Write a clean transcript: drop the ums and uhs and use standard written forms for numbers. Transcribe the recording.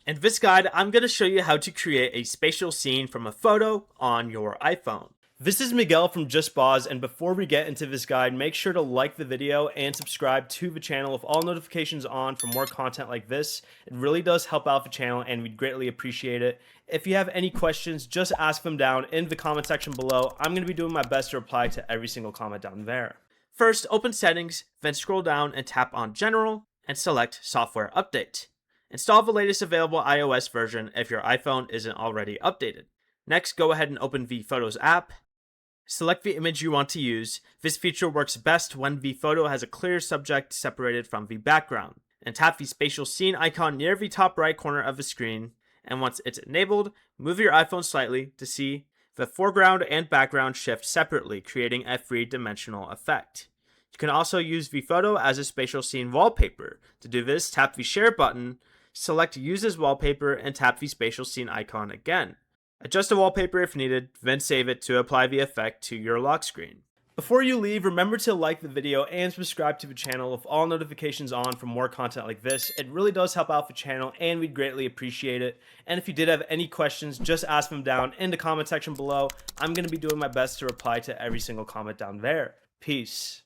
In this guide, I'm going to show you how to create a spatial scene from a photo on your iPhone. This is Miguel from Just Pause, and before we get into this guide, make sure to like the video and subscribe to the channel with all notifications on for more content like this. It really does help out the channel and we'd greatly appreciate it. If you have any questions, just ask them down in the comment section below. I'm going to be doing my best to reply to every single comment down there. First, open Settings, then scroll down and tap on General and select Software Update. Install the latest available iOS version if your iPhone isn't already updated. Next, go ahead and open the Photos app. Select the image you want to use. This feature works best when the photo has a clear subject separated from the background. And tap the Spatial Scene icon near the top right corner of the screen. And once it's enabled, move your iPhone slightly to see the foreground and background shift separately, creating a three-dimensional effect. You can also use the photo as a spatial scene wallpaper. To do this, tap the Share button, select Use as Wallpaper, and tap the Spatial Scene icon again. Adjust the wallpaper if needed, then save it to apply the effect to your lock screen. Before you leave, remember to like the video and subscribe to the channel with all notifications on for more content like this. It really does help out the channel and we'd greatly appreciate it. And if you did have any questions, just ask them down in the comment section below. I'm going to be doing my best to reply to every single comment down there. Peace.